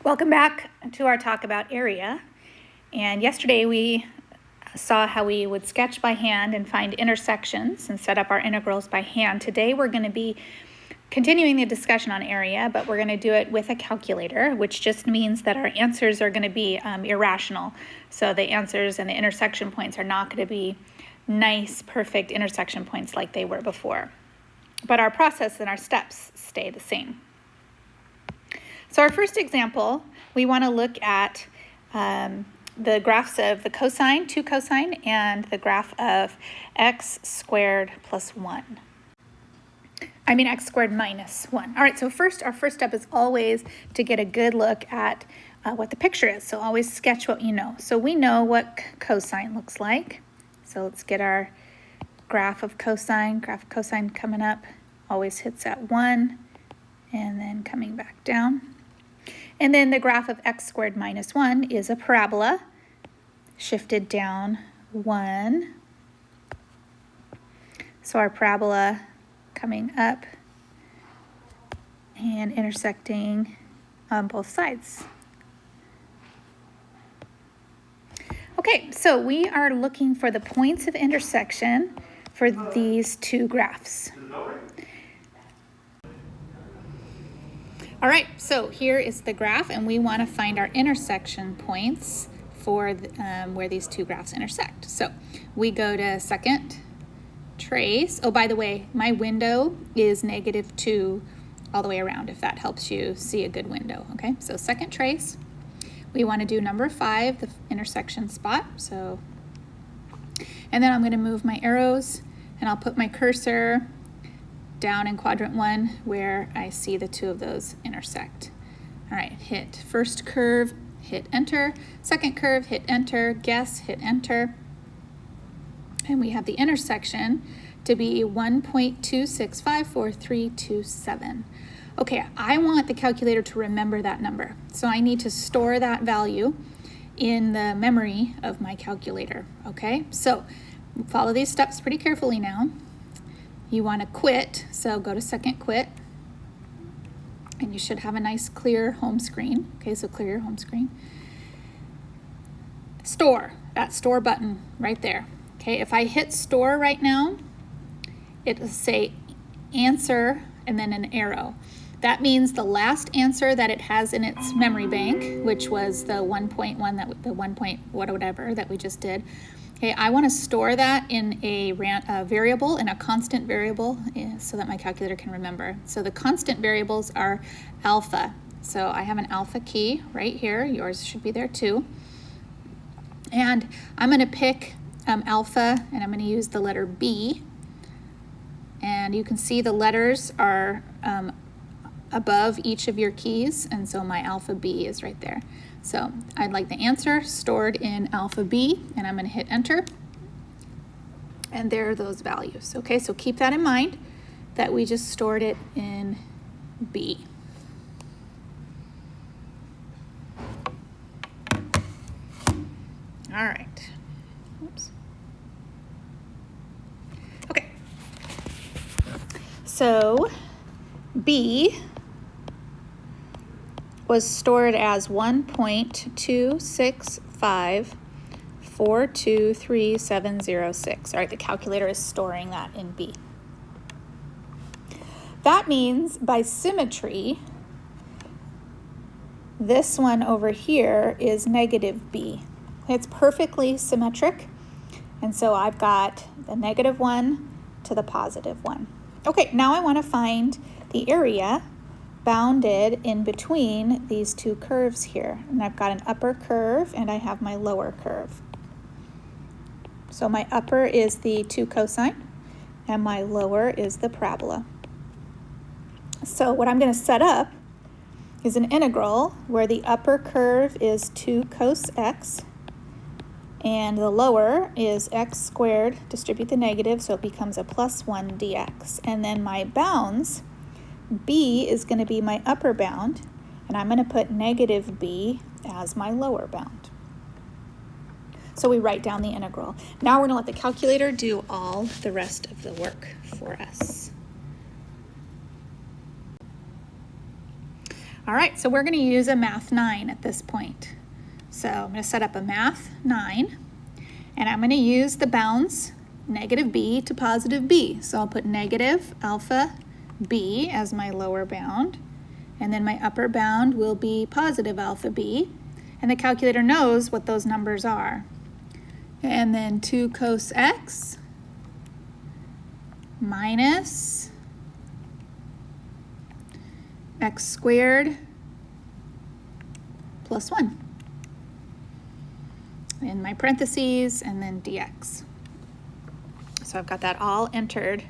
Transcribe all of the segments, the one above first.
Welcome back to our talk about area. And yesterday we saw how we would sketch by hand and find intersections and set up our integrals by hand. Today we're going to be continuing the discussion on area, but we're going to do it with a calculator, which just means that our answers are going to be irrational. So the answers and the intersection points are not going to be nice, perfect intersection points like they were before. But our process and our steps stay the same. So our first example, we want to look at the graphs of the cosine, 2 cosine, and the graph of x squared plus 1. X squared minus 1. All right, so our first step is always to get a good look at what the picture is. So always sketch what you know. So we know what cosine looks like. So let's get our graph of cosine coming up. Always hits at 1 and then coming back down. And then the graph of x squared minus 1 is a parabola, shifted down 1. So our parabola coming up and intersecting on both sides. Okay, so we are looking for the points of intersection for these two graphs. All right, so here is the graph, and we want to find our intersection points for where these two graphs intersect. So we go to second trace. Oh, by the way, my window is -2 all the way around, if that helps you see a good window, okay? So second trace, we want to do number 5, the intersection spot. So, and then I'm going to move my arrows, and I'll put my cursor down in quadrant 1 where I see the two of those intersect. All right, hit first curve, hit enter, second curve, hit enter, guess, hit enter. And we have the intersection to be 1.26543327. Okay, I want the calculator to remember that number. So I need to store that value in the memory of my calculator, okay? So follow these steps pretty carefully now. You want to quit, so go to second quit, and you should have a nice clear home screen. Okay, so clear your home screen. Store, that store button right there. Okay, if I hit store right now, it'll say answer and then an arrow. That means the last answer that it has in its memory bank, which was the 1.1, the 1 point whatever that we just did. Okay, I want to store that in a variable, in a constant variable, so that my calculator can remember. So the constant variables are alpha. So I have an alpha key right here. Yours should be there too. And I'm going to pick alpha, and I'm going to use the letter B. And you can see the letters are above each of your keys, and so my alpha B is right there. So I'd like the answer stored in alpha B, and I'm going to hit enter. And there are those values. Okay, so keep that in mind that we just stored it in B. All right. Oops. Okay. So B was stored as 1.265423706. All right, the calculator is storing that in B. That means by symmetry, this one over here is -B. It's perfectly symmetric, and so I've got the -1 to the +1. Okay, now I want to find the area bounded in between these two curves here. And I've got an upper curve and I have my lower curve. So my upper is the 2 cosine and my lower is the parabola. So what I'm going to set up is an integral where the upper curve is 2 cos x and the lower is x squared, distribute the negative, so it becomes a +1 dx. And then my bounds, b is going to be my upper bound, and I'm going to put -b as my lower bound. So we write down the integral. Now we're going to let the calculator do all the rest of the work for us. All right, so we're going to use a Math 9 at this point. So I'm going to set up a Math 9, and I'm going to use the bounds negative b to positive b. So I'll put negative alpha b as my lower bound, and then my upper bound will be positive alpha b, and the calculator knows what those numbers are. And then 2 cos x minus x squared plus 1 in my parentheses, and then dx. So I've got that all entered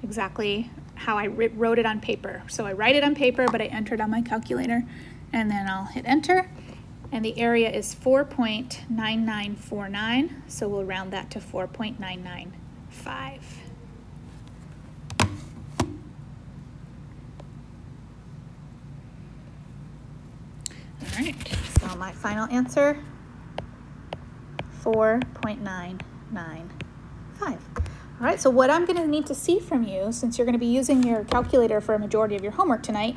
exactly how I wrote it on paper. So I write it on paper, but I enter it on my calculator, and then I'll hit enter. And the area is 4.9949, so we'll round that to 4.995. All right, so my final answer, 4.995. All right, so what I'm going to need to see from you, since you're going to be using your calculator for a majority of your homework tonight,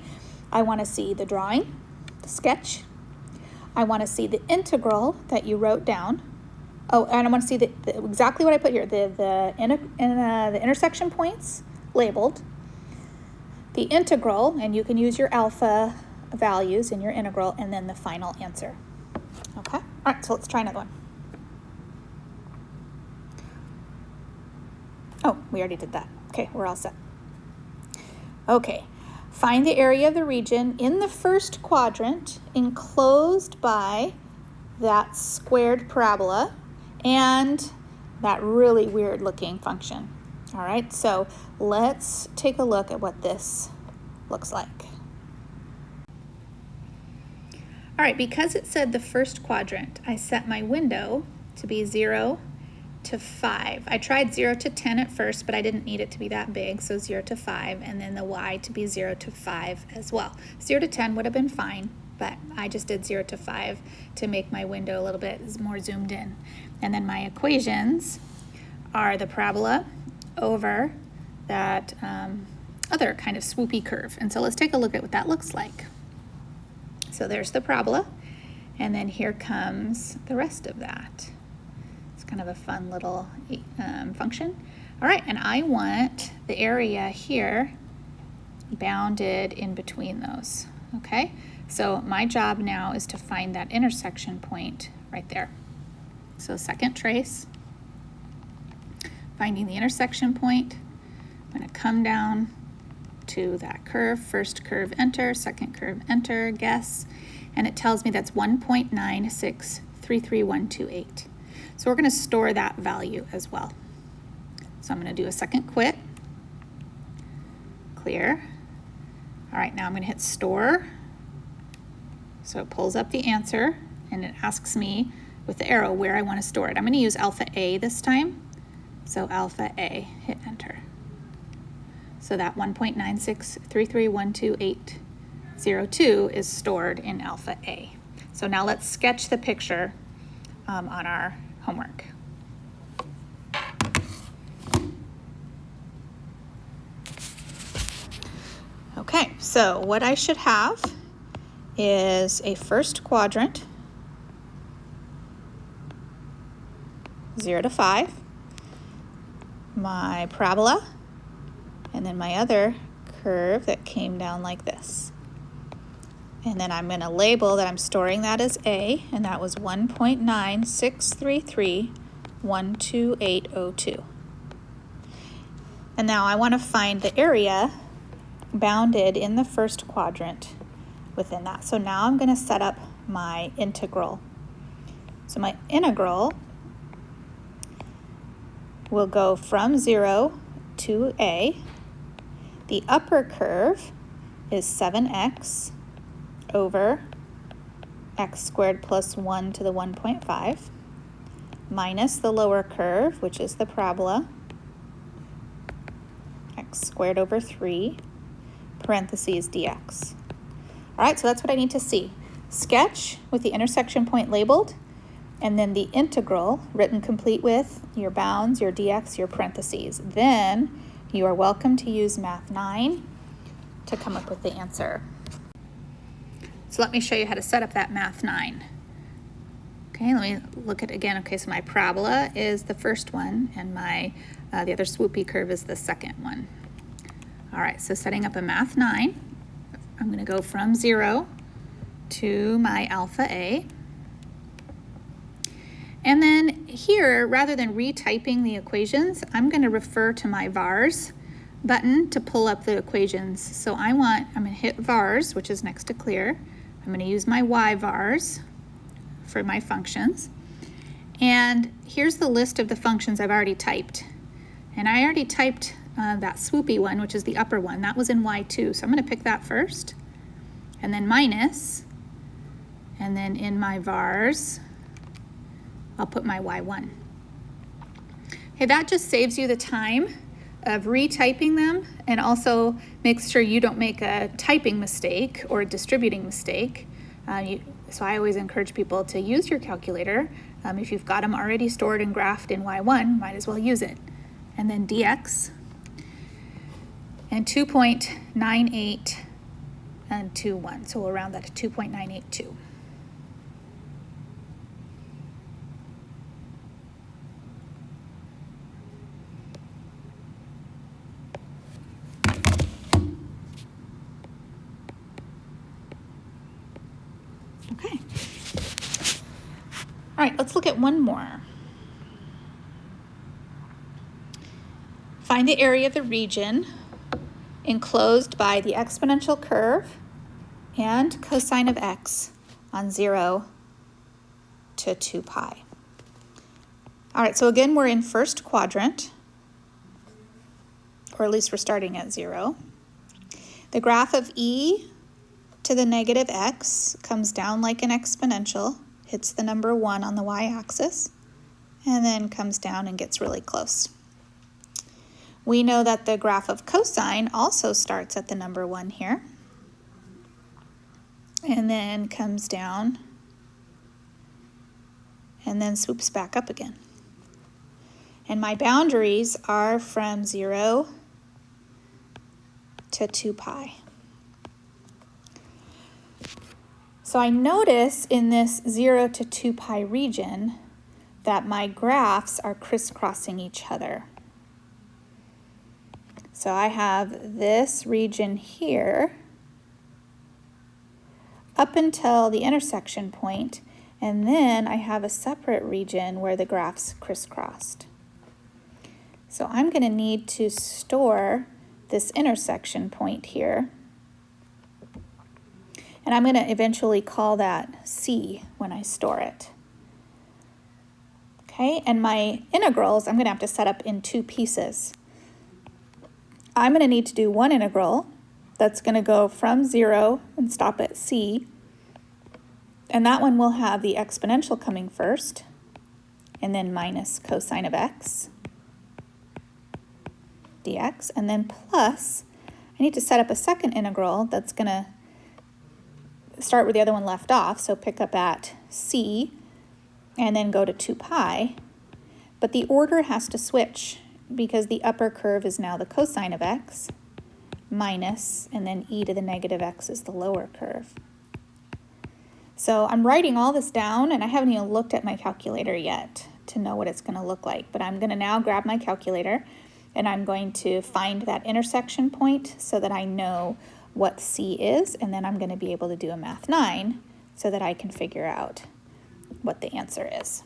I want to see the drawing, the sketch. I want to see the integral that you wrote down. Oh, and I want to see exactly what I put here, the intersection points labeled, the integral, and you can use your alpha values in your integral, and then the final answer. Okay, all right, so let's try another one. Oh, we already did that. Okay, we're all set. Okay, find the area of the region in the first quadrant enclosed by that squared parabola and that really weird looking function. All right, so let's take a look at what this looks like. All right, because it said the first quadrant, I set my window to be 0 to 5. I tried 0 to 10 at first, but I didn't need it to be that big, so 0 to 5, and then the y to be 0 to 5 as well. 0 to 10 would have been fine, but I just did 0 to 5 to make my window a little bit more zoomed in. And then my equations are the parabola over that other kind of swoopy curve. And so let's take a look at what that looks like. So there's the parabola, and then here comes the rest of that. It's kind of a fun little function. All right, and I want the area here bounded in between those, okay? So my job now is to find that intersection point right there. So second trace, finding the intersection point. I'm going to come down to that curve, first curve enter, second curve enter, guess, and it tells me that's 1.9633128. So we're going to store that value as well. So I'm going to do a second quit, clear. All right, now I'm going to hit store. So it pulls up the answer, and it asks me with the arrow where I want to store it. I'm going to use alpha A this time. So alpha A, hit enter. So that 1.963312802 is stored in alpha A. So now let's sketch the picture on our homework. Okay, so what I should have is a first quadrant, 0 to 5, my parabola, and then my other curve that came down like this. And then I'm going to label that I'm storing that as A, and that was 1.963312802. And now I want to find the area bounded in the first quadrant within that. So now I'm going to set up my integral. So my integral will go from 0 to A. The upper curve is 7x over x squared plus 1 to the 1.5 minus the lower curve, which is the parabola, x squared over 3, parentheses dx. All right, so that's what I need to see. Sketch with the intersection point labeled, and then the integral written complete with your bounds, your dx, your parentheses. Then you are welcome to use Math 9 to come up with the answer. So let me show you how to set up that Math 9. Okay, let me look at it again. Okay, so my parabola is the first one, and my the other swoopy curve is the second one. All right, so setting up a Math 9, I'm going to go from 0 to my alpha A. And then here, rather than retyping the equations, I'm going to refer to my vars button to pull up the equations. So I'm going to hit vars, which is next to clear. I'm going to use my y vars for my functions. And here's the list of the functions I've already typed. And I already typed that swoopy one, which is the upper one. That was in y2. So I'm going to pick that first. And then minus. And then in my vars, I'll put my y1. Okay, that just saves you the time of retyping them, and also makes sure you don't make a typing mistake or a distributing mistake. So I always encourage people to use your calculator. If you've got them already stored and graphed in y1, might as well use it. And then dx, and 2.98 and 21. So we'll round that to 2.982. Okay. All right, let's look at one more. Find the area of the region enclosed by the exponential curve and cosine of x on 0 to 2 pi. All right, so again, we're in first quadrant, or at least we're starting at 0. The graph of e to the negative x comes down like an exponential, hits the number 1 on the y-axis, and then comes down and gets really close. We know that the graph of cosine also starts at the number 1 here, and then comes down, and then swoops back up again. And my boundaries are from 0 to 2 pi. So I notice in this 0 to 2 pi region that my graphs are crisscrossing each other. So I have this region here up until the intersection point, and then I have a separate region where the graphs crisscrossed. So I'm going to need to store this intersection point here. And I'm going to eventually call that C when I store it. Okay, and my integrals I'm going to have to set up in 2 pieces. I'm going to need to do one integral that's going to go from 0 and stop at C. And that one will have the exponential coming first, and then minus cosine of x dx, and then plus, I need to set up a second integral that's going to start where the other one left off, so pick up at C and then go to 2 pi, but the order has to switch because the upper curve is now the cosine of x minus, and then e to the negative x is the lower curve. So I'm writing all this down, and I haven't even looked at my calculator yet to know what it's going to look like, but I'm going to now grab my calculator and I'm going to find that intersection point so that I know what C is, and then I'm going to be able to do a Math 9 so that I can figure out what the answer is.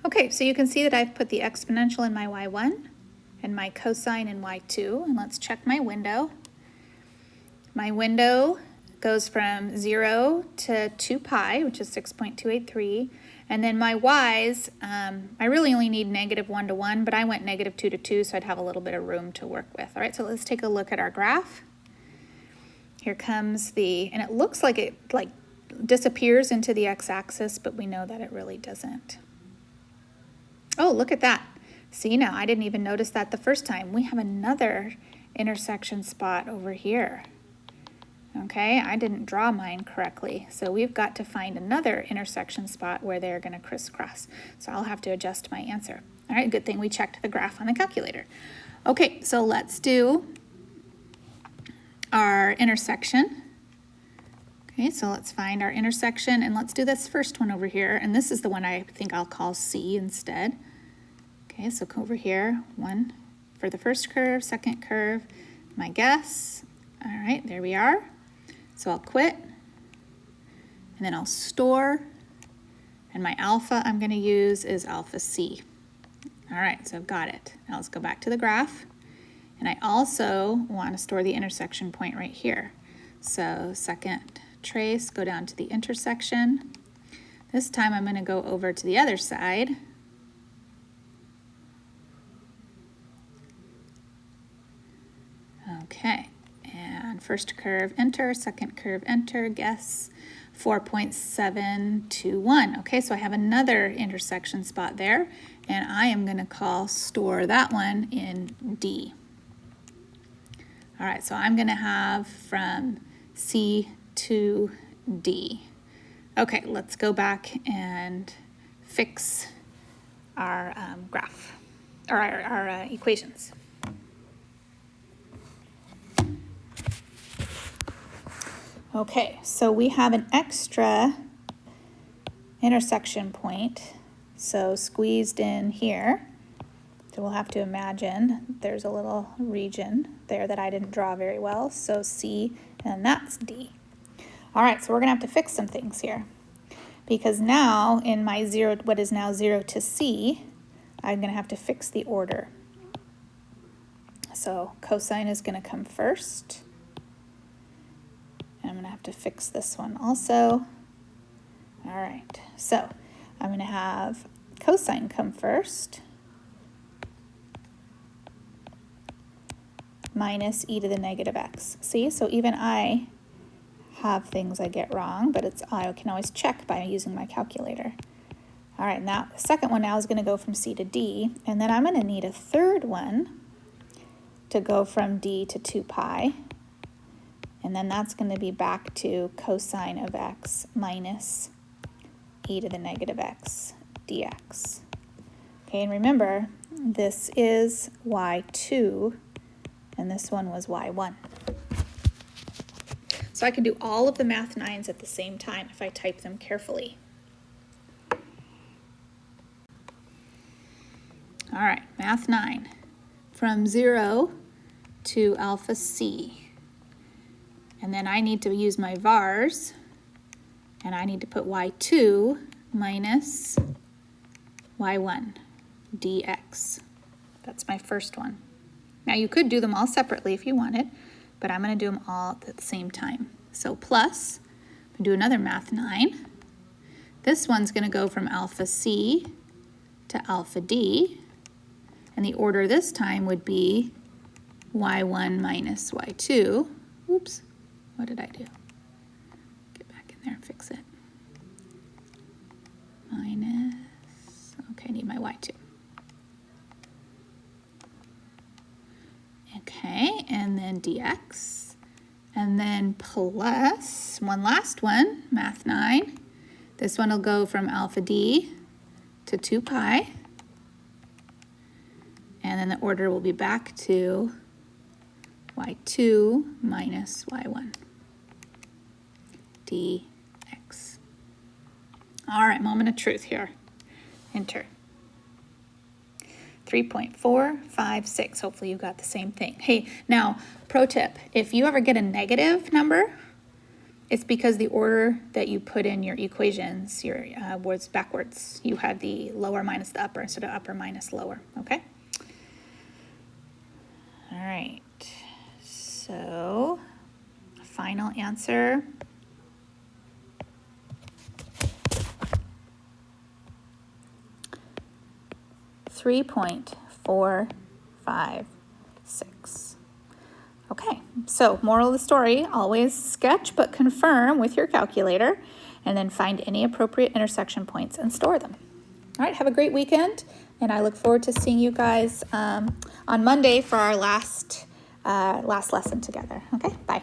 Okay, so you can see that I've put the exponential in my y1 and my cosine in y2, and let's check my window. My window goes from 0 to 2 pi, which is 6.283, and then my y's, I really only need -1 to 1, but I went -2 to 2, so I'd have a little bit of room to work with. All right, so let's take a look at our graph. Here comes and it looks like it disappears into the x-axis, but we know that it really doesn't. Oh, look at that. See, now I didn't even notice that the first time. We have another intersection spot over here. Okay, I didn't draw mine correctly, so we've got to find another intersection spot where they're going to crisscross. So I'll have to adjust my answer. All right, good thing we checked the graph on the calculator. Okay, so let's do our intersection. Okay, so let's find our intersection, and let's do this first one over here. And this is the one I think I'll call C instead. Okay, so go over here, one for the first curve, second curve, my guess. All right, there we are. So I'll quit, and then I'll store, and my alpha I'm gonna use is alpha C. All right, so I've got it. Now let's go back to the graph, and I also wanna store the intersection point right here. So second trace, go down to the intersection. This time I'm gonna go over to the other side. Okay, and first curve, enter, second curve, enter, guess 4.721. Okay, so I have another intersection spot there, and I am gonna store that one in D. All right, so I'm gonna have from C to D. Okay, let's go back and fix our graph, or our equations. Okay, so we have an extra intersection point, so squeezed in here. So we'll have to imagine there's a little region there that I didn't draw very well, so C, and that's D. All right, so we're gonna have to fix some things here, because now in my what is now 0 to C, I'm gonna have to fix the order. So cosine is gonna come first. I'm gonna have to fix this one also. All right, so I'm gonna have cosine come first, minus e to the negative x. See, so even I have things I get wrong, but I can always check by using my calculator. All right, now the second one now is gonna go from C to D, and then I'm gonna need a third one to go from D to 2 pi. And then that's going to be back to cosine of x minus e to the negative x dx. Okay, and remember, this is y2, and this one was y1. So I can do all of the math 9s at the same time if I type them carefully. All right, math 9. From 0 to alpha c. And then I need to use my vars, and I need to put y2 minus y1 dx. That's my first one. Now you could do them all separately if you wanted, but I'm going to do them all at the same time. So plus, I'm going to do another math 9. This one's going to go from alpha c to alpha d, and the order this time would be y1 minus y2. Oops. What did I do? Get back in there and fix it. Minus, okay, I need my y2. Okay, and then dx, and then plus one last one, math 9. This one will go from alpha d to 2 pi, and then the order will be back to y2 minus y1 dx. All right, moment of truth here. Enter. 3.456. Hopefully you got the same thing. Hey, now, pro tip, if you ever get a negative number, it's because the order that you put in your equations, your was backwards. You had the lower minus the upper instead of upper minus lower, okay? All right, so final answer. .456. Okay, so moral of the story, always sketch but confirm with your calculator, and then find any appropriate intersection points and store them. All right, have a great weekend, and I look forward to seeing you guys on Monday for our last lesson together. Okay, bye.